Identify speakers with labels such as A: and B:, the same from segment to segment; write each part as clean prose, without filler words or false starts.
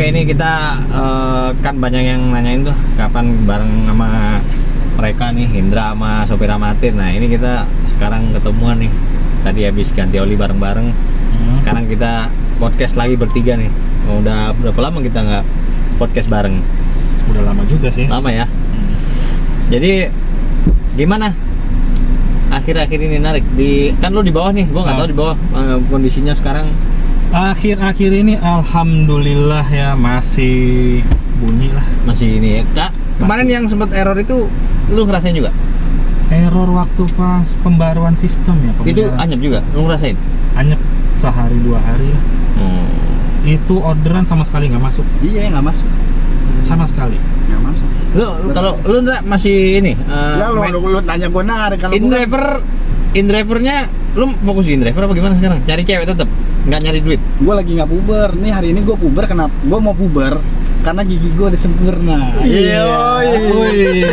A: Oke, ini kita kan banyak yang nanyain tuh kapan bareng sama mereka nih, Indra sama sopir amatir. Nah ini kita sekarang ketemuan nih. Tadi habis ganti oli bareng-bareng. Sekarang kita podcast lagi bertiga nih. Udah berapa lama kita nggak podcast bareng?
B: Udah lama juga sih.
A: Lama ya. Jadi gimana? Akhir-akhir ini narik di kan lo di bawah nih, gua nggak tahu di bawah kondisinya sekarang.
B: Akhir-akhir ini alhamdulillah ya masih bunyi lah.
A: Masih ini ya. Kak, kemarin yang sempat error itu lu ngerasain juga?
B: Error waktu pas pembaruan sistem ya.
A: Itu anyep juga, lu ngerasain?
B: Anyep sehari 2 hari lah. Itu orderan sama sekali nggak masuk.
C: Iya, nggak masuk.
B: Sama sekali.
C: Nggak masuk.
A: Lu kalau lu enggak masih ini
C: Ya lu tanya gue narik kalau
A: in-drivernya lu fokus di in-driver apa gimana sekarang? Cari cewek tetap, nggak nyari duit.
C: gue lagi nggak puber. Nih hari ini gue puber, kenapa? Gue mau puber karena gigi gue udah sempurna.
A: Iya.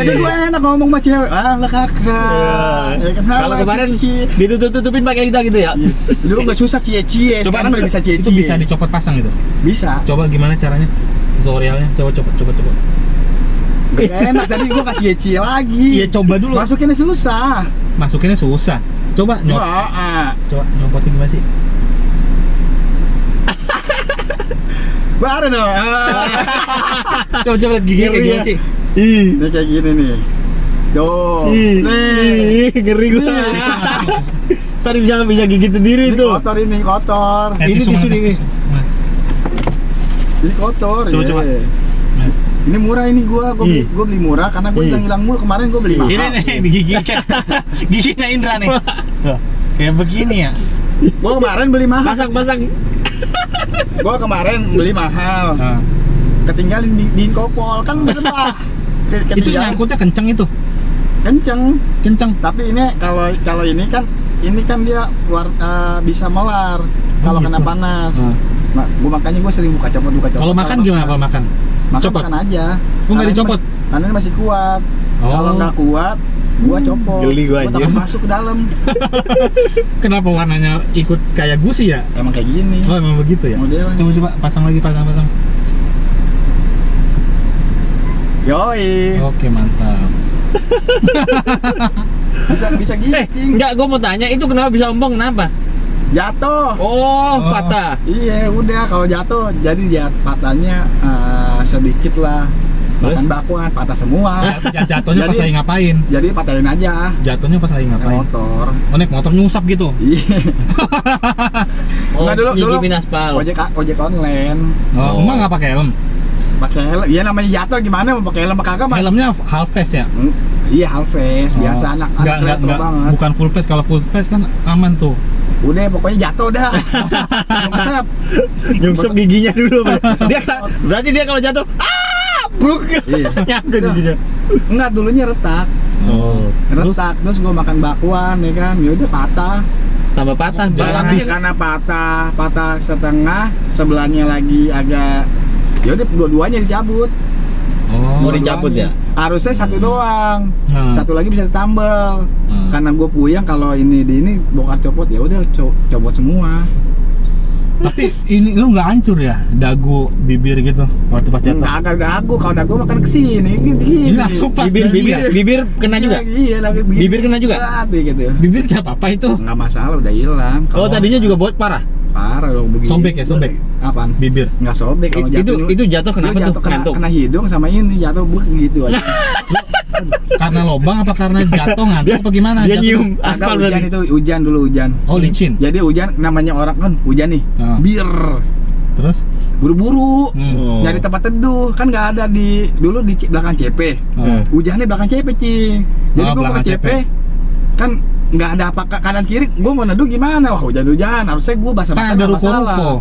C: Jadi gue enak ngomong sama cewek. Lah kakak. Ya kan,
A: Kalau kemarin ditutup-tutupin pakai lidah gitu ya.
C: Lu nggak susah cie-cie. Sekarang udah bisa cie-cie.
B: Itu bisa dicopot pasang gitu.
C: Bisa.
B: Coba gimana caranya? Tutorialnya. Coba.
C: Gak enak, tadi gue kasih cie lagi.
B: Iya, coba dulu.
C: Masukinnya susah.
B: Masukinnya susah. Coba Coba nyopotin gimana sih?
C: Baru dong.
B: Coba lihat giginya kayak gimana sih?
C: Ini kayak gini nih. Tuh. Nih.
A: Ngeri gua. Tadi bisa gigit sendiri
C: Ini
A: tuh.
C: kotor, ini kotor.
A: Ini
B: Tisu
A: tisu
B: mana,
A: ini.
B: tisu?
C: Ini kotor.
B: Coba.
C: Ye. Ini murah ini gua beli murah karena gua hilang mulu kemarin gua beli mahal.
B: Ini nih giginya Indra nih. Tuh, kayak begini ya.
C: Gua kemarin beli mahal.
A: Pasang.
C: Gua kemarin beli mahal.
B: Nah,
C: Ketinggalin di kopol kan berapa?
B: itu nyangkutnya kenceng itu.
C: Kenceng. Tapi ini kalau ini kan dia bisa melar kalau
B: gitu.
C: kena panas. Nah, gua makanya gua sering buka copot.
B: Kalau makan gimana kalau makan? Copot.
C: Makan aja.
B: Gua nggak dicopot.
C: Karena ini masih kuat.
B: Oh.
C: Kalau nggak kuat, gua copot.
A: Geli gua
C: takut
A: anjir.
C: masuk ke dalam.
B: Kenapa warnanya ikut kayak gusi ya?
C: Emang kayak gini.
B: Oh, emang begitu ya?
C: Modelnya.
B: Coba pasang lagi, pasang.
C: Yoi.
B: Oke, mantap.
C: Bisa gitu.
A: Enggak, gua mau tanya itu kenapa bisa ompong, kenapa?
C: Jatuh.
A: Oh, patah.
C: Iya, udah kalau jatuh jadi patahnya sedikit lah. Makan bakwan, patah semua.
B: Jatuhnya pas lagi ngapain?
C: Jadi patahin aja.
B: Jatuhnya pas lagi
C: Naik
B: ngapain?
C: motor.
B: Oh, naik motor nyusap gitu.
C: Iya.
A: Oh,
C: Nggak,
A: gigi minaspal.
C: Ojek online.
B: Oh, emang nggak pakai helm?
C: Pakai helm. Iya namanya jatuh gimana mau pakai helm apa kagak mah?
B: Helmnya half face ya?
C: Iya half face, biasa anak retro banget.
B: Bukan full face. Kalau full face kan aman tuh.
C: Udah pokoknya jatuh dah.
A: Nyungsep giginya dulu. Berarti dia kalau jatuh, bruk.
C: Iya.
A: Nyangkut giginya.
C: Enggak, dulunya retak.
A: Oh,
C: Retak, terus gua makan bakwan ya kan. Ya udah patah.
A: tambah patah.
C: Karena patah setengah, sebelahnya lagi agak ya udah dua-duanya dicabut.
B: Oh,
A: Mau dicabut ya?
C: Harusnya satu doang.
B: Nah.
C: Satu lagi bisa ditambal. Karena gue puyeng kalau ini bongkar copot ya udah copot semua.
B: Tapi ini lu nggak hancur ya dagu, bibir gitu waktu pas jatuh?
C: Kagak dagu, kalau dagu makan kesini gini.
B: Ini langsung pas
A: Bibir kena juga?
C: Iya, lagi
A: Bibir kena juga?
C: Gitu.
B: Bibir nggak apa-apa itu.
C: Nggak masalah, udah hilang.
A: Oh, tadinya juga buat parah.
C: Parah dong begini.
B: Sobek ya, sobek.
C: Apaan?
B: Bibir.
C: Nggak sobek kalau jatuh.
A: Itu jatuh kenapa tuh? Ngantuk.
C: Kena hidung sama ini jatuh gitu aja.
B: Karena lobang apa karena jatuh ngantuk apa gimana?
A: Dia
B: Jatuh.
A: nyium
C: Ada
A: aspal
C: hujan
A: berarti.
C: itu, hujan dulu hujan.
B: Oh, licin.
C: Jadi hujan namanya orang kan hujan nih. Bir.
B: Terus?
C: Buru-buru.
A: Oh.
C: Nyari tempat teduh kan nggak ada dulu di belakang CP. Hujannya belakang CP, Cing. Jadi gua mau
B: belakang
C: ke CP kan nggak ada apa kanan kiri, gua mau neduh gimana? Wah, hujan-hujan. Harusnya gua basah-basah
B: Kan ada
C: nggak masalah.
B: ruko-ruko.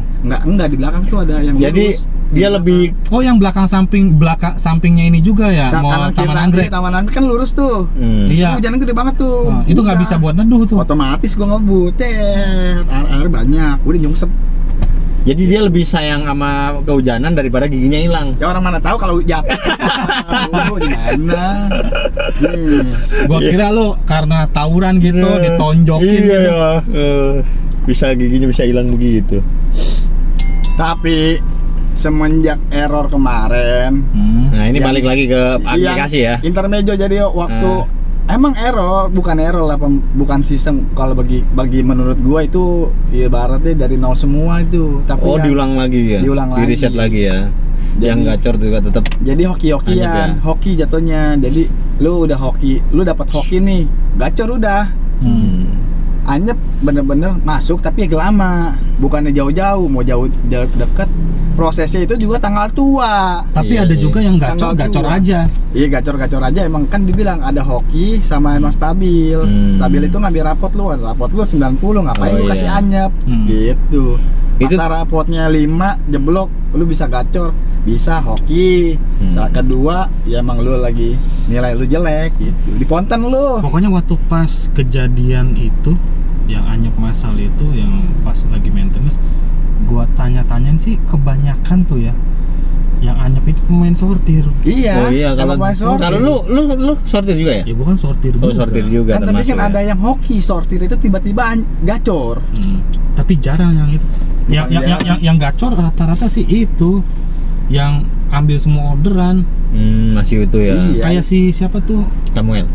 C: Enggak di belakang tuh ada yang
A: Jadi
C: lurus.
A: dia lebih
B: Oh, yang belakang sampingnya ini juga ya, mau
C: kanan kiri
B: taman
C: nanti,
B: anggrek.
C: taman anggrek kan lurus tuh.
B: Iya.
C: Hujannya gede banget tuh.
B: Nah, itu nggak
C: Udah.
B: bisa buat neduh tuh.
C: Otomatis gua ngebut, air banyak, udah nyungsep.
A: Jadi dia lebih sayang sama kehujanan daripada giginya hilang.
C: Ya orang mana tahu kalau jatuh. Gimana? Nih.
B: Gua kira lu karena tawuran gitu ditonjokin
A: iya,
B: gitu.
A: Bisa giginya bisa hilang begitu.
C: Tapi semenjak error kemarin.
A: Nah, ini
C: Yang-
A: balik lagi ke aplikasi ya.
C: Intermezzo jadi waktu emang bukan error lah, bukan sistem. Kalau bagi menurut gua itu ibaratnya dari nol semua itu. Tapi
A: Oh,
C: yang-
A: diulang lagi ya.
C: diulang
A: Di reset
C: lagi.
A: lagi ya. Yang
C: Jadi-
A: gacor juga tetap.
C: Jadi hoki-hokian,
A: Anyep ya?
C: hoki jatuhnya. Jadi lu udah hoki, lu dapat hoki nih, gacor udah. Anyep bener-bener masuk tapi agak lama, bukannya jauh-jauh, mau jauh deket. Prosesnya itu juga tanggal tua.
B: Tapi
A: Iya,
B: ada
A: iya.
B: juga yang gacor
C: Tanggal
B: gacor
C: dua.
B: aja.
C: Iya gacor-gacor aja, emang kan dibilang ada hoki sama emang stabil. Stabil itu ngambil rapot lu 90, ngapain
A: Oh,
C: lu
A: iya.
C: kasih anyep gitu.
A: Itu-
C: Masa rapotnya 5 jeblok, lu bisa gacor, bisa hoki. Saat kedua ya emang lu lagi nilai lu jelek gitu. Di ponten lu.
B: Pokoknya waktu pas kejadian itu yang anyep masal itu yang pas lagi maintenance, gua tanya-tanyain sih kebanyakan tuh ya yang anyep itu pemain sortir.
C: Iya.
A: Oh iya, kalau
C: main sortir.
A: kalau lu sortir juga ya?
B: Ya gua kan sortir
A: Oh,
B: juga.
A: sortir juga
C: Kan tapi
A: termasuk.
C: kan
A: ya?
C: ada yang hoki sortir itu tiba-tiba gacor.
B: Tapi jarang yang itu. Yang gacor rata-rata sih itu yang ambil semua orderan.
A: Masih itu ya.
C: Iya.
B: Kayak si siapa tuh?
A: Samuel.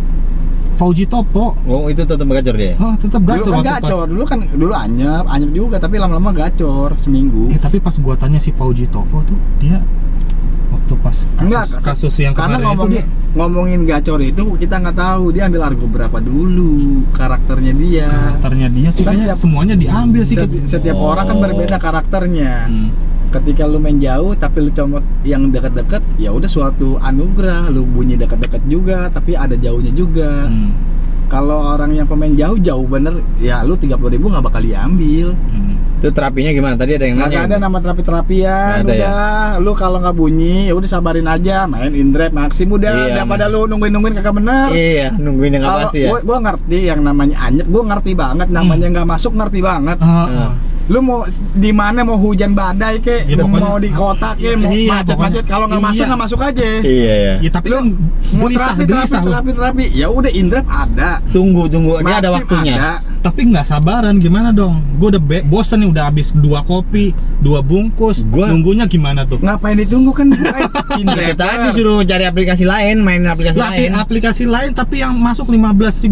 B: Fauji Topo.
A: Oh, itu tetap gacor dia.
B: Oh, tetap
C: Dulu
B: gacor
C: kan
B: waktu pas.
C: gacor, dulu anyep juga tapi lama-lama gacor seminggu.
B: Tapi pas gua tanya si Fauji Topo tuh, dia waktu pas kasus yang
C: karena
B: kemarin itu dia
C: ngomongin gacor itu kita nggak tahu dia ambil argo berapa dulu karakternya dia.
B: karakternya dia sih
C: Kan
B: kayaknya semuanya diambil sih.
C: Setiap
A: Oh.
C: orang kan berbeda karakternya.
B: Hmm.
C: Ketika lu main jauh tapi lu comot yang dekat-dekat, ya udah suatu anugerah. Lu bunyi dekat-dekat juga tapi ada jauhnya juga.
B: Hmm.
C: Kalau orang yang pemain jauh bener, ya lu 30.000 nggak bakal diambil.
A: Itu terapinya gimana? Tadi ada yang
C: Nggak
A: nanya.
C: ada nama terapi-terapian,
A: Nggak ada ya?
C: udah. Lu kalau nggak bunyi, ya udah sabarin aja, main in-drive maksim udah.
A: Iya,
C: Daripada lu nungguin kagak bener.
A: Iya, nungguin yang nggak
C: Kalau
A: pasti ya.
C: gua ngerti yang namanya anyep, gua ngerti banget. Namanya nggak masuk ngerti banget. Lu mau di mana, mau hujan badai kek,
B: Ya, pokoknya-
C: mau di kota kek, mau
B: Iya,
C: macet-macet,
B: pokoknya-
C: kalau nggak masuk
B: iya.
C: nggak masuk aja.
A: Iya ya.
B: Ya tapi
C: Lu
B: kan
C: mau
B: gelisah.
C: terapi, ya udah in-drive ada.
A: Tunggu, dia ada
C: Maksim
A: waktunya.
C: ada.
B: Tapi nggak sabaran gimana dong? Gue udah bosen nih, udah habis 2 kopi, 2 bungkus.
A: Gua-
B: Nunggunya gimana tuh?
C: Ngapain ditunggu kan? In-drive.
A: Kita aja suruh cari aplikasi lain, main aplikasi lain.
B: Aplikasi lain tapi yang masuk 15.000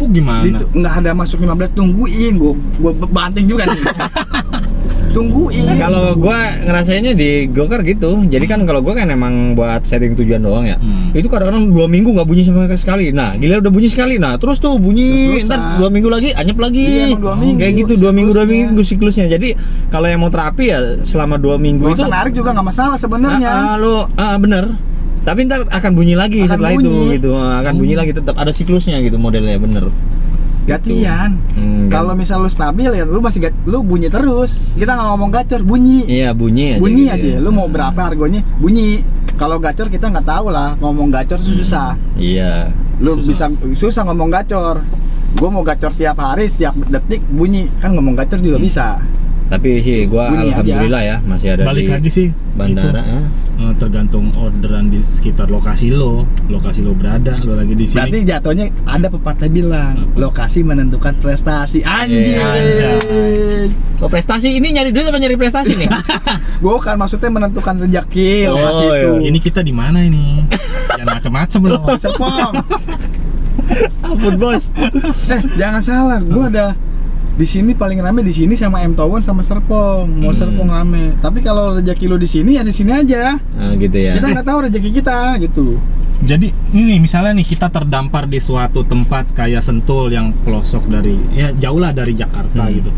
B: gimana?
C: Nggak ada masuk 15, tungguin. Gua banting juga nih. Tungguin.
A: Kalau gua ngerasainnya di Gokar gitu. Jadi kan kalau gua kan emang buat setting tujuan doang ya. Itu kadang-kadang 2 minggu nggak bunyi sama sekali. Nah, gila udah bunyi sekali. Nah, terus tuh bunyi
C: Terus
A: ntar
C: selesai.
A: 2 minggu lagi anyep lagi.
C: Iya, emang 2 minggu
A: Kayak gitu 2 minggu
C: siklusnya.
A: siklusnya. Jadi kalau yang mau terapi ya selama 2 minggu
C: Gak
A: itu
C: usah narik juga nggak masalah sebenarnya.
A: bener. Tapi ntar akan bunyi lagi
C: Akan
A: setelah
C: bunyi.
A: itu gitu. Akan bunyi lagi, tetap ada siklusnya gitu modelnya, bener.
C: Gantian.
A: Kan.
C: Kalau misal lu stabil ya lu masih lu bunyi terus. Kita nggak ngomong gacor, bunyi.
A: Iya, bunyi aja.
C: Bunyi
A: gitu
C: aja.
A: ya.
C: Lu mau berapa harganya? Bunyi. Kalau gacor kita nggak tahu lah. Ngomong gacor susah.
A: Iya.
C: Lu bisa susah ngomong gacor. Gue mau gacor tiap hari, setiap detik bunyi. Kan ngomong gacor juga bisa.
A: Tapi sih gua
C: Bunyi
A: alhamdulillah ya masih ada
B: Balik
A: di
B: lagi sih
A: bandara.
B: itu, tergantung orderan di sekitar lokasi lo berada, lo lagi di sini.
C: Berarti jatuhnya ada pepatah bilang lokasi menentukan prestasi. Anjir.
B: Anjay.
A: Oh, prestasi ini nyari duit apa nyari prestasi nih?
C: Bukan maksudnya menentukan rezeki
A: Oh,
C: lokasi itu.
A: iya.
B: Ini kita di mana ini? Jangan macem-macem lo.
C: Serpong.
A: Ampun, Bos.
C: Jangan salah, gua ada di sini paling rame di sini sama M Town sama Serpong. Mau Serpong rame. Tapi kalau rezeki lu di sini ya di sini aja.
A: Nah, gitu ya.
C: Kita nggak tahu rezeki kita gitu.
B: Jadi ini misalnya nih kita terdampar di suatu tempat kayak Sentul yang pelosok dari ya jauh lah dari Jakarta gitu.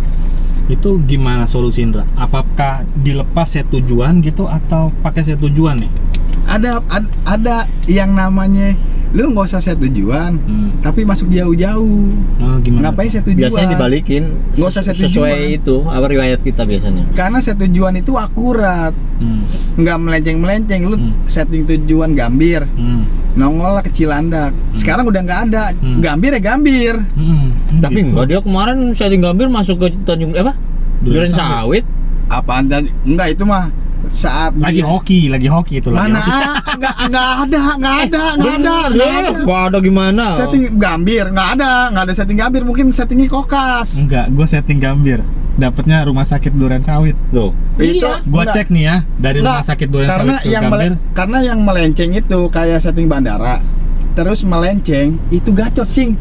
B: Itu gimana solusi Indra? Apakah dilepas set tujuan gitu atau pakai set tujuan nih?
C: Ada yang namanya lu nggak usah set tujuan, tapi masuk jauh-jauh.
B: Oh, gimana?
C: Ngapain set tujuan?
A: Biasanya dibalikin.
C: Nggak usah set
A: sesuai
C: tujuan.
A: itu apa riwayat kita biasanya.
C: Karena set tujuan itu akurat, nggak melenceng-melenceng. Lu setting tujuan Gambir, nongol lah ke Cilandak. Sekarang udah nggak ada. Gambir ya Gambir.
A: Tapi
B: gitu.
A: enggak, dia kemarin setting Gambir masuk ke Tanjung apa?
B: Duren
A: Duren Sawit.
C: Apaan tadi? Enggak, itu mah saat
B: Lagi hoki itu lagi
C: mana
B: hoki.
C: nggak ada.
A: Gak ada gimana?
C: Setting Gambir nggak ada setting Gambir, mungkin settingnya Kokas.
B: Enggak, gue setting Gambir. dapatnya rumah sakit Duren Sawit.
A: Tuh.
C: Itu
B: Gua
C: enggak.
B: cek nih ya dari rumah
C: Enggak,
B: sakit Duren
C: karena
B: Sawit ke
C: yang
B: Gambir.
C: karena yang melenceng itu kayak setting bandara. Terus melenceng itu gacor, Cing.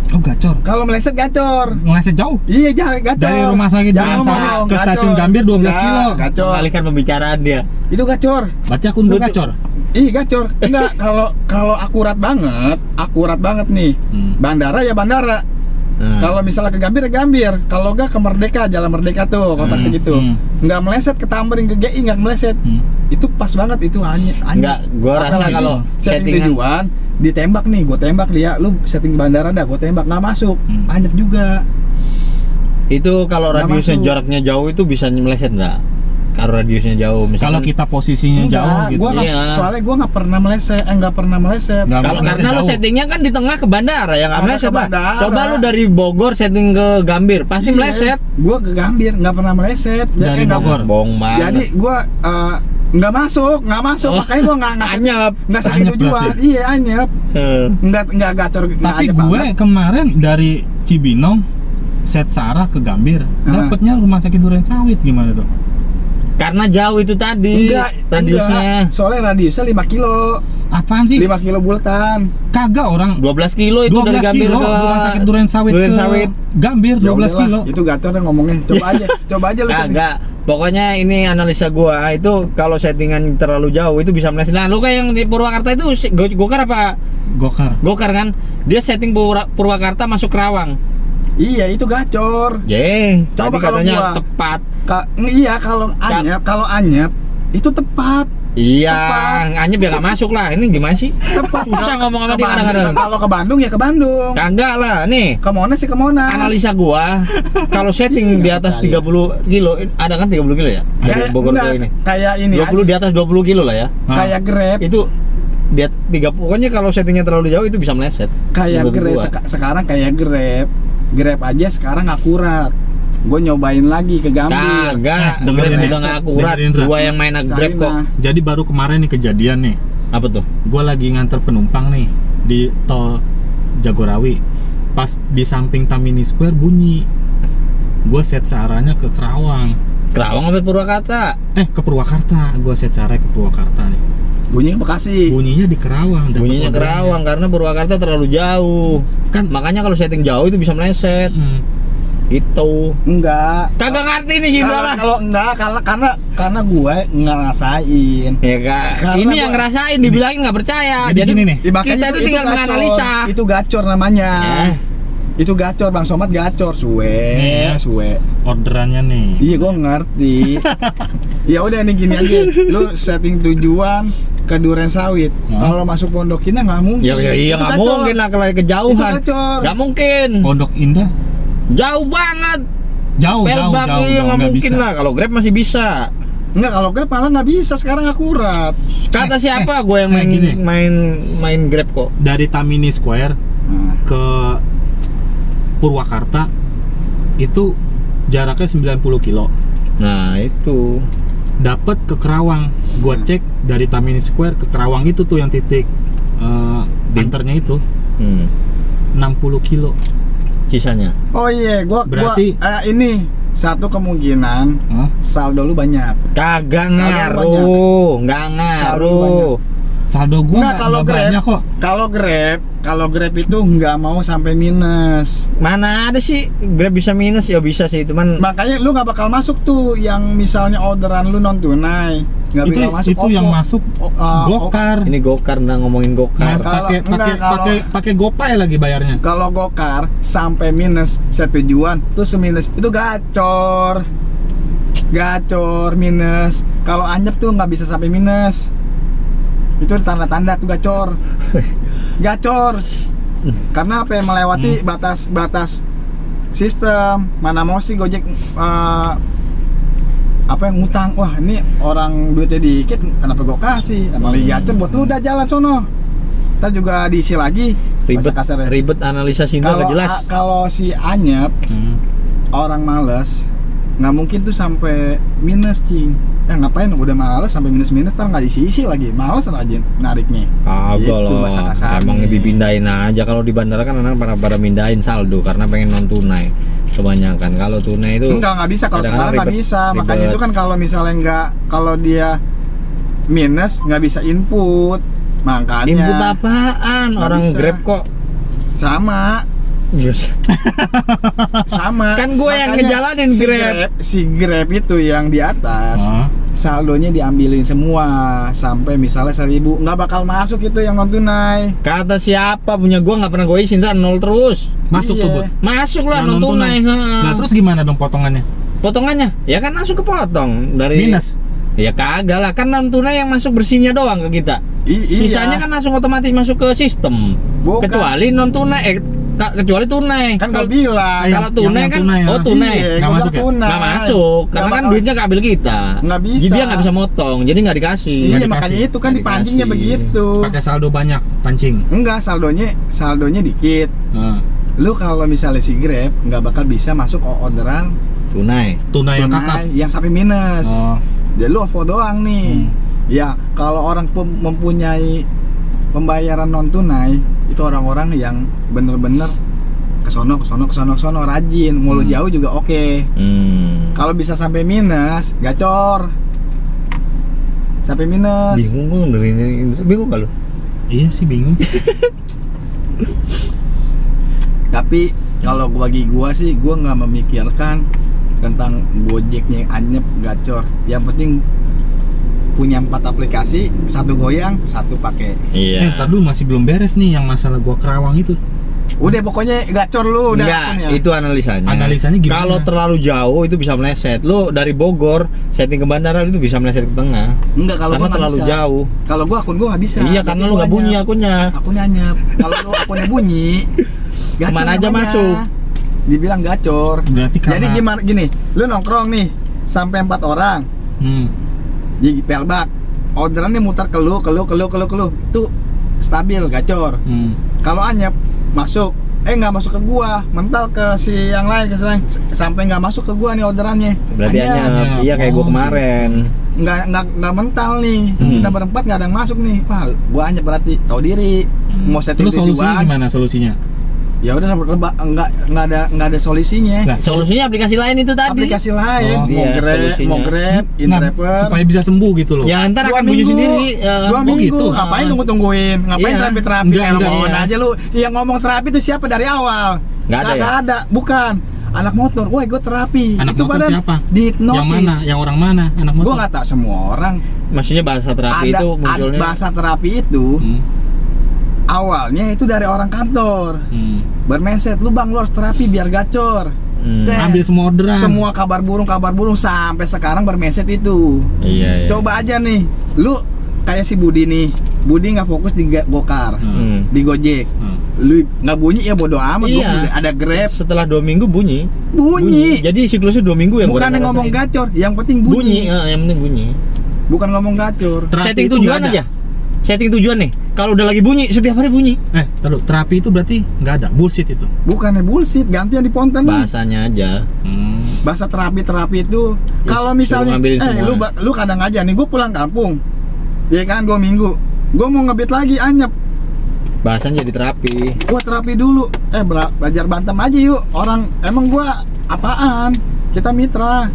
B: Oh gacor.
C: Kalau meleset gacor.
B: Ngeleset jauh.
C: Iya, gacor.
B: Dari rumah sakit Duren Sawit ke stasiun Gambir 12 kilo.
C: Gacor.
A: Mengalihkan pembicaraan dia.
C: Itu gacor.
B: Berarti akun gua gacor.
C: Ih, gacor. Enggak, kalau akurat banget nih. Bandara ya bandara. Kalau misalnya ke Gambir ya Gambir. Kalau enggak ke Merdeka, Jalan Merdeka tuh, kotak segitu. Enggak meleset ke Tamrin, ke GI enggak meleset. Itu pas banget itu hanya.
A: Enggak, gua rasa
C: Apalagi
A: kalau
C: setting
A: settingan-
C: tujuan ditembak nih, gua tembak dia, lu setting bandara dah, gua tembak nggak masuk. Anyep juga.
A: Itu kalau
C: Nggak
A: radiusnya
C: masuk.
A: jaraknya jauh itu bisa meleset enggak? Kalau radiusnya jauh
B: Kalau
A: misalkan.
B: kita posisinya jauh gitu.
C: Gua nggak-
A: Iya.
C: soalnya gua nggak pernah meleset, nggak pernah meleset.
B: Nggak
A: Kalau
B: meleset
A: karena lu
B: jauh.
A: settingnya kan di tengah ke bandara ya nggak
C: Ada
A: meleset
C: ke
A: lah.
C: bandara.
A: Coba lu dari Bogor setting ke Gambir pasti
C: Iya,
A: meleset.
C: Gua ke Gambir nggak pernah meleset.
B: Dari
C: nggak-
B: Bogor.
A: Bohong banget.
C: Jadi gua nggak masuk,
A: Oh.
C: makanya gua nggak
A: Anyep.
C: nggak setting
B: Anyep
C: tujuan.
B: berarti.
C: Iya, anyep. Nggak gacor. nggak
B: Tapi
C: anyep
B: gue
C: banget.
B: kemarin dari Cibinong set Sarah ke Gambir, dapatnya rumah sakit Duren Sawit gimana tuh?
A: Karena jauh itu tadi radiusnya.
C: Soalnya radiusnya 5 kilo.
B: Apaan sih?
C: 5 kilo bulatan.
B: Kagak orang
A: 12 kilo itu
B: 12
A: dari Gambir
B: kilo
A: ke
B: rumah sakit Duren Sawit
A: Duren
B: ke
A: Sawit.
B: Gambir
C: Ya
B: 12
C: udahlah,
B: kilo.
C: Itu gacor deh ngomongnya. Coba aja lu setting.
A: Kagak. Pokoknya ini analisa gua itu kalau settingan terlalu jauh itu bisa meleset. Nah, lu kayak yang di Purwakarta itu gokar apa?
B: Gokar.
A: Gokar kan? Dia setting Purwakarta masuk Kerawang.
C: Iya, itu gacor.
A: Tadi
C: kalau
A: katanya
C: gua-
A: tepat.
C: Iya, kalau anyep itu tepat.
A: Iya,
C: Tepat.
A: anyep ya gak masuk lah. Ini gimana sih?
C: Tepat.
A: Susah ngomong sama
C: Ke
A: dia kadang-kadang.
C: Bandung, kalau ke Bandung ya ke Bandung.
A: Kagak lah, nih.
C: Ke Monas sih ke Monas.
A: Analisa gua kalau setting di atas 30 kilo, ada kan 30 kilo ya? Dari Bogor ke ini.
C: Kayak ini
A: 20 di atas 20 kilo lah ya.
C: kayak Grab.
A: Itu dia 3 pokoknya kalau settingnya terlalu jauh itu bisa meleset.
C: Kayak
A: Menurut
C: Grab
A: gua.
C: sekarang kayak Grab aja sekarang akurat. Gue nyobain lagi ke Gambir.
A: Kagak,
B: dengerin
A: Grab
B: nih.
A: udah gak akurat.
B: Dengerin, Ra.
A: Gua yang main Grab kok.
B: Jadi baru kemarin nih kejadian nih.
A: Apa tuh?
B: Gue lagi nganter penumpang nih di tol Jagorawi. Pas di samping Tamini Square bunyi. Gue set searahnya ke Kerawang.
A: Kerawang sampai Purwakarta.
B: Ke Purwakarta. Gue set searah ke Purwakarta nih.
C: Bunyinya Bekasi.
B: Bunyinya di Kerawang. dapet
A: Bunyinya
B: ordernya.
A: Kerawang karena Purwakarta terlalu jauh.
B: Kan
A: Makanya kalau setting jauh itu bisa meleset. Gitu.
C: Enggak.
A: Kagak ngerti nih sih lah.
C: Kalau enggak karena gue ngerasain.
A: Ya kak,
C: Karena
A: ini
C: gua-
A: yang ngerasain dibilangin nggak percaya.
B: Jadi
A: Jadi
B: gini nih.
C: Ya, makanya
A: kita itu tinggal
C: gacor.
A: menganalisa.
C: Itu gacor namanya.
A: Ya.
C: Itu gacor, Bang Somad gacor,
B: Nih ya.
C: suwe.
B: orderannya nih.
C: Iya, gue ngerti. Ya udah nih gini aja. Lu setting tujuan ke Duren Sawit. Kalau masuk Pondok Indah nggak mungkin.
A: Ya iya
C: Itu
A: nggak
C: gacor.
A: mungkin lah kalau kejauhan.
C: Itu gacor.
A: Nggak mungkin.
B: Pondok Indah
A: Jauh banget.
B: jauh
A: Pelbak iya nggak
B: nggak
A: mungkin
B: bisa.
A: lah. Kalau Grab masih bisa.
C: Enggak, kalau Grab malah nggak bisa sekarang akurat.
A: Kata siapa? Gue yang main
B: gini.
A: main Grab kok.
B: Dari Tamini Square
C: Nah,
B: ke Purwakarta itu jaraknya 90 kilo.
A: Nah itu.
B: Dapat ke Kerawang. Gua cek dari Tamini Square ke Kerawang itu tuh yang titik anternya itu 60 kilo.
A: Sisanya.
C: Oh iya,
B: Berarti-
C: ini satu kemungkinan
B: Hah?
C: saldo lu banyak.
A: Kagak
C: Saldo
A: ngaruh, nggak ngaruh.
B: Saldo gua
C: Enggak, kalau
B: nggak
C: Grab,
B: banyak kok.
C: kalau Grab itu nggak mau sampai minus.
A: Mana ada sih Grab bisa minus ya bisa sih, cuman
C: Makanya lu nggak bakal masuk tuh yang misalnya orderan lu non tunai. Nggak
B: Itu
C: bakal masuk.
B: itu yang masuk Gokar.
A: ini Gokar nah ngomongin Gokar.
C: Kalau-
B: Pakai
C: enggak, kalau-
B: pakai GoPay lagi bayarnya.
C: Kalau Gokar sampai minus set tujuan terus minus itu gacor. Gacor minus. Kalau anyep tuh nggak bisa sampai minus. Itu tanda-tanda tuh gacor. Gacor. Karena apa yang melewati batas sistem. Mana mau sih Gojek apa yang ngutang. Wah, ini orang duitnya dikit kenapa gua kasih? Emang lagi gacor buat lu udah jalan sono. Ntar juga diisi lagi.
A: Ribet,
C: Bahasa kasarnya.
A: ribet analisa Sindro nggak jelas.
C: Kalau si anyep orang males nggak mungkin tuh sampai minus, Cing. ngapain udah males sampai minus-minus ntar nggak diisi lagi, males aja nariknya.
A: Kagak
C: Gitu,
A: loh,
C: bahasa kasarnya.
A: emang dipindahin aja. Kalau di bandara kan orang pada mindahin saldo karena pengen non tunai kebanyakan. Kalau tunai itu
C: Nggak bisa, kalau
A: kadang-kadang
C: sekarang nggak
A: ribet-
C: bisa. Makanya
A: ribet.
C: itu kan kalau misalnya kalau dia minus nggak bisa input, makanya
A: input apaan?
C: Nggak
A: Orang
C: bisa.
A: Grab kok.
C: sama
A: Yes.
C: sama
A: Kan gue yang
C: Makanya
A: ngejalanin Grab.
C: si Grab itu yang di atas
B: Ah.
C: saldonya diambilin semua sampai misalnya 1.000, nggak bakal masuk itu yang non tunai.
A: Kata siapa punya gua nggak pernah gue isin, nol terus.
B: Masuk
C: Iya.
B: tuh, Bud.
A: Masuk lah
B: Yang
A: non tunai.
B: Nah, terus gimana dong potongannya?
A: Potongannya ya kan langsung kepotong dari
B: Minus.
A: Ya kagak lah, kan non tunai yang masuk bersihnya doang ke kita.
C: Iya.
A: Sisanya kan langsung otomatis masuk ke sistem.
C: Bukan.
A: Kecuali non tunai, kecuali tunai.
C: kan
A: Kalau
C: nggak bilang
A: kalau tunai
B: yang
A: kan,
B: tunai,
A: oh
B: ah.
A: tunai.
C: Iya,
B: Nggak
C: gua
B: masuk
C: bilang
B: ya?
C: tunai.
A: Nggak masuk, karena
C: Nggak
A: kan
C: bakal-
A: duitnya keambil kita.
C: Nggak bisa.
A: Jadi dia nggak bisa motong, jadi nggak dikasih.
C: Iya,
B: Nggak
C: makanya
B: dikasih.
C: itu kan
A: Nggak
C: dipancingnya
A: dikasih.
C: begitu.
B: Pakai saldo banyak, pancing.
C: Enggak, saldonya dikit.
B: Nah,
C: Lu kalau misalnya si Grab nggak bakal bisa masuk orderan
A: Tunai.
B: tunai yang kakak.
C: tunai yang sampai minus.
B: Oh.
C: Jadi lu OVO doang nih. Ya, kalau orang mempunyai pembayaran non tunai itu orang-orang yang bener-bener kesono rajin, mau lu jauh juga oke. Kalau bisa sampai minus, gacor. Sampai minus.
A: Bingung gue dari ini, bingung gak lu?
B: Iya sih bingung.
C: Tapi kalau bagi gua sih, gua nggak memikirkan tentang Gojeknya yang anyep gacor. Yang penting punya 4 aplikasi, 1 goyang, 1 pakai.
A: Iya.
B: Ntar dulu masih belum beres nih yang masalah gua Kerawang itu.
C: Udah pokoknya gacor lu udah.
A: Enggak,
C: akunnya.
A: itu analisanya.
B: Analisanya gimana?
A: Kalau terlalu jauh itu bisa meleset. Lu dari Bogor setting ke bandara itu bisa meleset ke tengah.
C: Enggak, kalau
A: Karena
C: gua nggak
A: terlalu
C: bisa.
A: jauh.
C: Kalau gua akun gua nggak bisa.
A: Iya,
C: Jadi
A: karena lu
C: gua
A: nggak bunyi
C: anyep.
A: akunnya.
C: Akunnya anyep. Kalau lu akunnya bunyi, gacor
A: Kemana aja
C: namanya.
A: masuk.
C: Dibilang gacor.
B: Berarti karena
C: Jadi gimana gini, lu nongkrong nih sampai 4 orang di pelbak, orderannya mutar ke lu, tuh stabil gacor. Kalau anyep masuk, nggak masuk ke gua, mental ke si yang lain, sampai nggak masuk ke gua nih orderannya.
A: Berarti hanya
B: Anyep.
A: iya kayak gua
B: Oh.
A: kemarin.
C: Nggak mental nih. Kita berempat nggak ada yang masuk nih. Wah, gua anyep berarti tahu diri. Mau setting
B: Terus solusinya
C: tujuan.
B: gimana solusinya?
C: Ya udah nggak ada solusinya.
B: Nah,
A: Solusinya aplikasi lain itu tadi.
C: Aplikasi lain,
B: Oh,
C: mau
A: iya,
C: Grab,
A: solusinya.
C: mau Grab,
B: nah,
C: InDriver.
B: supaya bisa sembuh gitu loh.
A: Ya ntar
C: 2
A: akan bunyi
C: minggu,
A: sendiri.
C: 2 minggu,
B: gitu.
C: ngapain
A: Ah.
C: tunggu-tungguin? Ngapain
A: Iya.
C: terapi-terapi?
B: Enggak,
C: Telepon
A: iya.
C: aja lu. Yang ngomong terapi itu siapa dari awal?
A: Nggak ada ya?
C: ada, bukan. Anak motor, woi gue terapi.
B: Anak
C: itu
B: motor
C: padahal
B: siapa?
C: di
B: Yang mana?
C: notis.
B: Yang orang mana? Anak motor.
C: Gue nggak tahu semua orang.
A: Maksudnya bahasa terapi
C: Ada
A: itu munculnya.
C: bahasa terapi itu
B: Hmm.
C: awalnya itu dari orang kantor.
B: Hmm.
C: Bermeset, lu bang lu harus terapi biar gacor. Teh.
B: Ambil semua orderan.
C: Semua kabar burung sampai sekarang bermeset itu.
A: Iya, iya.
C: Coba aja nih, lu kayak si Budi nih. Budi nggak fokus di Gokar,
A: Hmm.
C: di Gojek.
B: Hmm.
C: Lu nggak bunyi ya bodo amat.
A: Iya.
C: Gua juga ada Grab,
A: Setelah 2 minggu bunyi.
C: bunyi.
A: Jadi siklusnya 2 minggu yang
C: Bukan
A: gua
C: yang ngomong
A: rasain.
C: gacor, yang penting bunyi.
A: Yang penting bunyi.
C: Bukan ngomong gacor.
B: Terapi
A: Setting
B: itu
A: tujuan
B: nggak ada.
A: aja. Setting tujuan nih. Kalau udah lagi bunyi, setiap hari bunyi.
B: Taruh, terapi itu berarti nggak ada, bullshit itu.
C: Bukannya bullshit, gantian di Ponten.
A: Bahasanya aja.
C: Bahasa terapi itu
A: Ya,
C: kalau
A: suruh
C: misalnya
A: ngambilin semua.
C: lu kadang aja nih gue pulang kampung. Ya kan 2 minggu. Gue mau ngebit lagi anyep.
A: Bahasanya jadi terapi.
C: Gua terapi dulu. Belajar bantam aja yuk. Orang emang gua apaan? Kita mitra.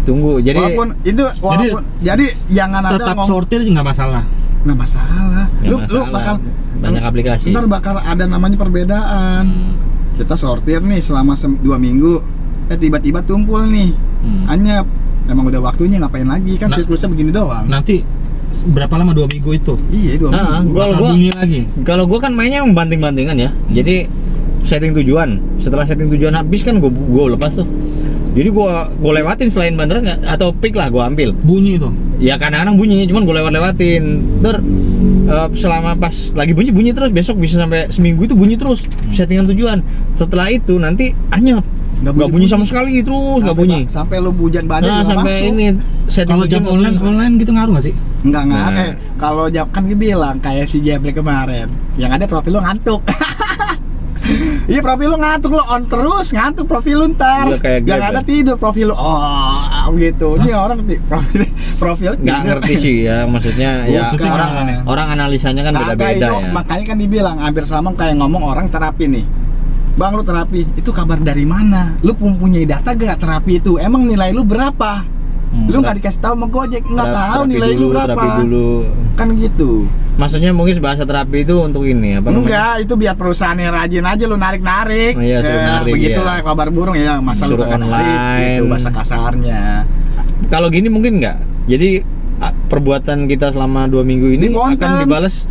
A: Tunggu. Jadi
C: Jadi jangan ada
B: Tetap sortir nggak masalah.
C: nggak masalah.
A: nggak
C: Lu
A: masalah.
C: bakal
A: banyak aplikasi.
C: ntar bakal ada namanya perbedaan. Kita sortir nih selama 2 minggu. Tiba-tiba tumpul nih. Anyep. Emang udah waktunya ngapain lagi kan
B: Nah.
C: siklusnya begini doang.
B: Nanti berapa lama 2 minggu itu?
C: Iya 2
A: Ah,
C: minggu.
A: Kalau
B: Bakal
A: gua-
B: bunyi lagi.
A: Kalau gua kan mainnya membanting-bantingan ya. Jadi setting tujuan. Setelah setting tujuan habis kan gua lepas tuh. Jadi gua lewatin selain bandara nggak atau pick lah gua ambil.
B: Bunyi itu.
A: Ya kadang-kadang bunyi, cuman gua lewatin. Selama pas lagi bunyi terus, besok bisa sampai seminggu itu bunyi terus. Settingan tujuan. Setelah itu nanti anyep. Nggak bunyi sama sekali terus, nggak bunyi.
C: Sampai lu hujan badai
A: Nah,
C: juga
A: sampai
C: masuk.
A: ini setting
B: Kalau jam
A: tujuan nggak bunyi.
B: online gitu ngaruh nggak sih?
C: Enggak
A: Nah.
C: kalau jam kan dia bilang kayak si Jeble kemarin yang ada profil lu ngantuk. Iya, profil lu ngantuk, lu on terus, ngantuk profil lu ntar.
A: Udah kayak
C: Yang
A: game,
C: ada
A: ya?
C: tidur profil lu. Oh, gitu. Ini orang profil
A: Nggak
C: tidur.
A: ngerti sih ya, maksudnya ya
B: Maksudnya
A: orang
B: gimana nih?
A: orang analisanya kan
C: Kagak,
A: beda-beda
C: itu
A: ya.
C: makanya kan dibilang hampir sama kayak ngomong orang terapi nih. Bang, lu terapi, itu kabar dari mana? Lu mempunyai data gak terapi itu? Emang nilai lu berapa? Lu nggak dikasih tahu sama Gojek, nggak tahu
A: Terapi
C: nilai lu
A: dulu,
C: berapa.
A: terapi dulu.
C: Kan gitu.
A: Maksudnya mungkin bahasa terapi itu untuk ini apa namanya?
C: Enggak, itu biar perusahaannya rajin aja lu narik-narik.
A: Oh iya, suruh narik,
C: begitulah
A: iya.
C: kabar burung ya, masa lu
A: Suruh
C: kagak narik
A: online.
C: gitu bahasa kasarnya.
A: Kalau gini mungkin nggak. Jadi perbuatan kita selama 2 minggu ini
C: Dimontan.
A: akan dibalas.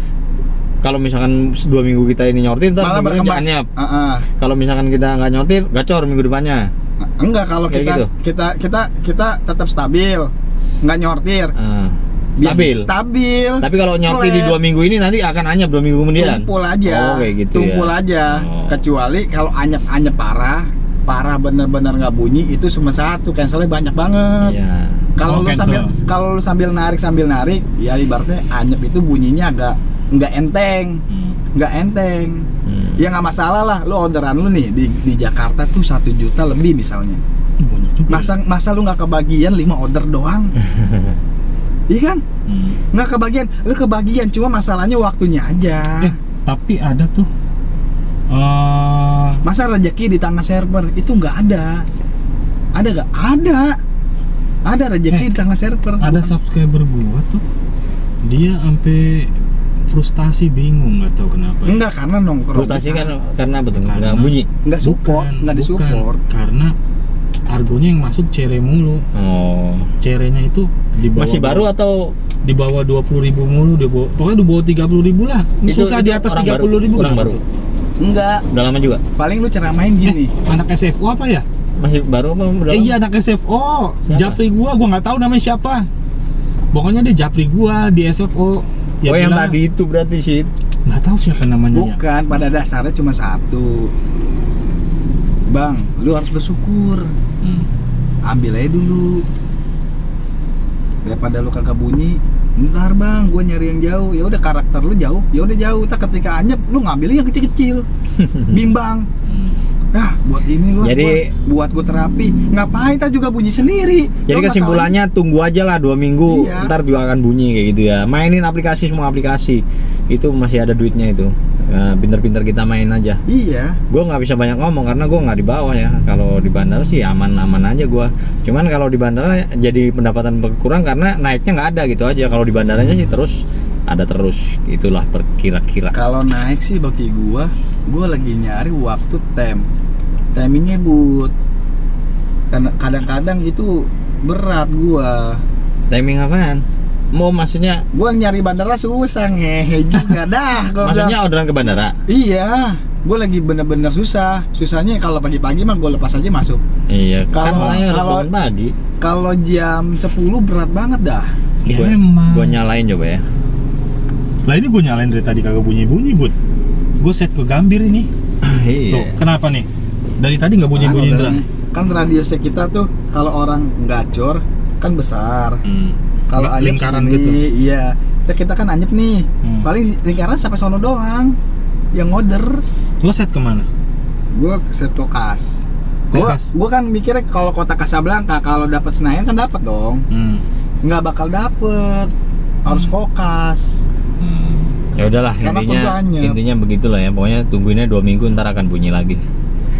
A: Kalau misalkan 2 minggu kita ini nyortir, ntar
C: Malah
A: minggu
C: berkembang.
A: anyap.
C: Heeh.
A: Kalau misalkan kita nggak nyortir, gacor minggu depannya.
C: Enggak, kalau
A: Kayak
C: kita tetap stabil, nggak nyortir.
A: Stabil.
C: Stabil.
A: Tapi kalau nyortir di 2 minggu ini nanti akan anyap 2 minggu kemudian.
C: Tumpul aja.
A: Oh, kayak gitu
C: Tumpul
A: ya.
C: aja.
A: Oh.
C: Kecuali kalau anyep parah bener-bener nggak bunyi, itu cuma satu, cancelnya banyak banget.
A: Iya.
C: Kalau
B: Oh,
C: lu
B: cancel.
C: lu sambil narik, ya ibaratnya anyep itu bunyinya agak nggak enteng. Nggak enteng. Ya nggak masalah lah, lu orderan lu nih di Jakarta tuh 1 juta lebih misalnya.
B: Banyak juga.
C: Masa lu nggak kebagian 5 order doang? Iya kan? Nggak kebagian, lu kebagian, cuma masalahnya waktunya aja.
B: Tapi ada tuh
C: Masa rezeki di tangan server itu nggak ada? Ada nggak? Ada rezeki di tangan server.
B: ada subscriber gua tuh, dia sampai frustasi, bingung, nggak tahu kenapa.
C: Enggak, karena nongkrong.
A: Frustasi
C: di
A: kan
C: sana.
A: karena betul nggak
B: Karena-
A: bunyi.
C: Nggak support,
B: Bukan,
C: nggak disupport.
B: karena argonya yang masuk cere mulu.
A: Oh.
B: Cerenya itu di bawah,
A: Masih baru atau
B: di bawah 20.000 mulu, pokoknya di bawah 30.000 lah. Susah di atas
A: orang
B: 30.000
A: orang baru.
C: Enggak.
A: Udah lama juga.
C: Paling lu ceramain gini.
B: Anak SFO apa ya?
A: Masih baru apa udah lama?
B: Iya, anak SFO.
A: Siapa?
B: Japri gua nggak tahu namanya siapa. Pokoknya dia japri gua di SFO. Dia
A: Oh, yang
B: bilang-
A: tadi itu berarti sih.
B: nggak tahu siapa namanya ya.
C: Bukan, pada dasarnya cuma satu. Bang, lu harus bersyukur. Ambil aja dulu. Daripada lu kagak bunyi, ntar bang, gue nyari yang jauh. Ya udah, karakter lu jauh, ya udah jauh. Tak ketika anyep, lu ngambilnya yang kecil-kecil. Bimbang. Nah, buat ini lu,
A: Jadi-
C: buat gue terapi. Ngapain? Tak juga bunyi sendiri.
A: Jadi
C: Lu
A: kesimpulannya tunggu aja lah 2 minggu,
C: Iya.
A: ntar juga akan bunyi kayak gitu ya. Mainin aplikasi, semua aplikasi itu masih ada duitnya itu. Pinter-pinter kita main aja.
C: Iya.
A: Gue nggak bisa banyak ngomong karena gue nggak di bawah ya. Kalau di bandara sih aman-aman aja gue. Cuman kalau di bandara jadi pendapatan berkurang karena naiknya nggak ada gitu aja. Kalau di bandaranya sih terus ada terus. Itulah perkira-kira.
C: Kalau naik sih bagi gua lagi nyari waktu timingnya but. Karena kadang-kadang itu berat gua.
A: Timing apaan? Mau maksudnya?
C: Gua nyari bandara susah, ngehe juga dah. Gua
A: Maksudnya
C: bilang,
A: orderan ke bandara?
C: iya, gua lagi bener-bener susah. Susahnya kalau pagi-pagi mah gua lepas aja masuk.
A: Iya. Kan
C: Kalau-
A: makanya harus
C: kalau-
A: bangun pagi.
C: Kalau jam 10 berat banget dah.
B: Ya
A: Gua-
B: emang.
A: Gua nyalain coba ya.
B: Lah ini gue nyalain dari tadi kagak bunyi-bunyi, Bud. Gue set ke Gambir ini.
A: Iya.
B: Tuh, kenapa nih? Dari tadi nggak bunyi-bunyi, Indra.
C: Kan radiusnya kita tuh kalau orang gacor kan besar. Kalau
B: Nggak
C: anyep
B: lingkaran
C: segini,
B: gitu.
C: iya. Kita kan anyep nih. Paling lingkaran sampai sono doang. Yang order.
B: Lo set kemana?
C: Gue set kokas.
B: Kokas?
C: Gue kan mikirnya kalau kota Casablanca kalau dapat Senayan kan dapat dong. Nggak bakal dapet. Harus kokas.
A: Ya udahlah,
C: Karena
A: intinya
C: banyak.
A: begitulah ya. Pokoknya tungguinnya 2 minggu ntar akan bunyi lagi.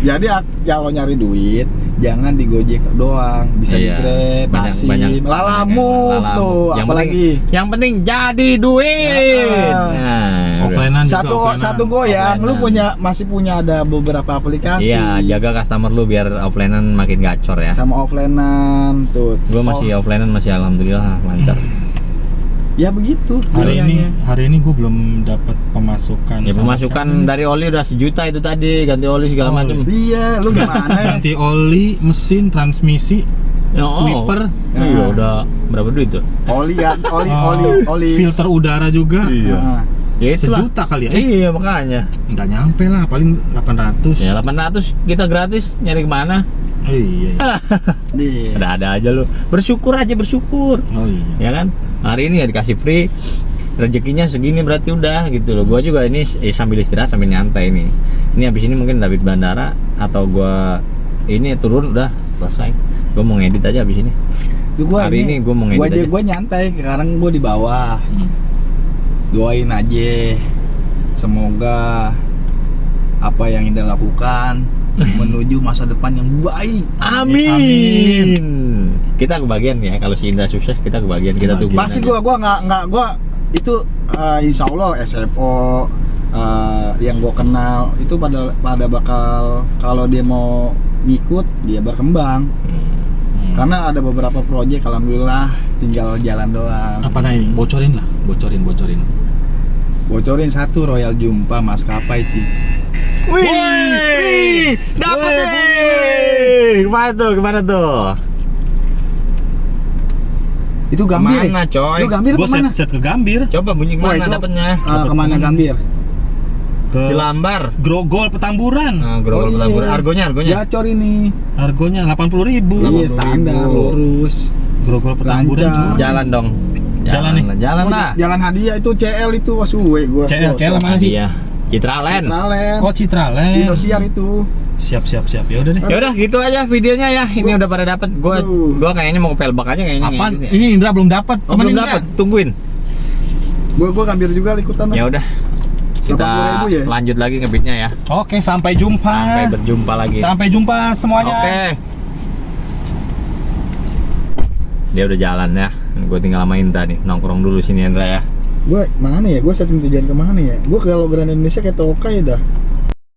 C: Jadi kalau nyari duit jangan di Gojek doang, bisa di
A: Iya,
C: Grab, Maxim, Lala
A: banyak
C: Move
A: Lala
C: tuh,
A: Move.
C: apalagi.
A: Yang penting jadi duit.
C: Ah.
B: Offline-an juga, offline-an.
C: Satu goyang, lu
A: Offline-an.
C: masih punya ada beberapa aplikasi.
A: Iya, jaga customer lu biar offline-an makin gacor ya.
C: Sama offline-an tuh.
A: Gue masih offline-an masih alhamdulillah lancar.
C: Ya begitu.
B: Hari ini gue belum dapat pemasukan.
A: Ya
B: sama
A: pemasukan
B: sekali.
A: dari oli udah 1 juta itu tadi, ganti oli segala
B: Oh,
A: macam.
C: Iya, lu gimana?
B: Ganti oli, mesin, transmisi, wiper.
A: Iya, udah berapa duit tuh?
C: Oli ya, oli.
B: filter udara juga.
C: Nah,
A: Ya itulah.
B: 1 juta kali ya?
A: Iya, makanya.
B: Nggak nyampe lah, paling 800.
A: Ya 800 kita gratis, nyari kemana?
B: Oh iya.
C: iya.
A: Ada aja lu. Bersyukur aja, bersyukur.
B: Oh iya.
A: Ya kan? Hari ini ya dikasih free. rezekinya segini berarti udah gitu loh. Gua juga ini sambil istirahat sambil nyantai nih. Ini habis ini mungkin David bandara atau gua ini turun udah selesai. Gua mau ngedit aja habis ini. Hari ini gua mau ngedit aja.
C: Gua nyantai, sekarang gua di bawah. Doain aja. Semoga apa yang Indra lakukan menuju masa depan yang baik.
A: Amin. Kita kebagian ya, kalau si Indra sukses kita kebagian, kita tunggu.
C: Pasti gua nggak itu insya Allah SFO yang gua kenal itu pada bakal kalau dia mau ngikut dia berkembang. Karena ada beberapa proyek alhamdulillah tinggal jalan doang.
B: Apa ini? Bocorin lah, bocorin.
C: Bocorin satu Royal Jumpa maskapai Ci.
A: Wih, dapat nih. Kemana tuh?
C: Itu Gambir.
A: Kemana, coy?
C: Itu Gambir
B: Gue
C: kemana?
B: set ke Gambir.
A: Coba bunyi
C: Wah,
A: kemana
C: itu,
A: dapatnya?
C: Kemana Gambir?
B: Ke
A: Jelambar.
B: Grogol Petamburan.
A: Grogol Petamburan. Argonya.
C: Gacor ini.
B: Harganya 80.000.
C: Iya, standar lurus.
B: Grogol Petamburan
C: Lancar.
B: juga.
A: Jalan dong. Jalan lah.
C: Jalan hadiah itu CL itu suwe gua.
B: CL mana sih?
A: Iya. Citraland.
C: Citraland.
B: Oh, Citraland.
C: Indosiar itu.
B: Siap. Ya udah deh.
A: Ya udah gitu aja videonya ya. Ini udah pada dapat. Gua kayaknya mau ke pelbak aja kayaknya.
B: Apaan?
A: ngedit ya.
B: Ini Indra belum dapat.
A: Oh, belum dapat. Tungguin.
C: Gua Gambir juga ikutan.
A: Ya udah. Kita
C: 80.000 ya?
A: lanjut lagi ngebitnya ya.
B: Oke, sampai jumpa.
A: Sampai berjumpa lagi.
B: Sampai jumpa semuanya.
A: Oke. Dia udah jalan ya. Gue tinggal sama Indra nih. Nongkrong dulu sini Indra ya.
C: Gua mana ya? Gua setting tujuan kemana ya? Gua kalau Grand Indonesia kayak Tokai dah.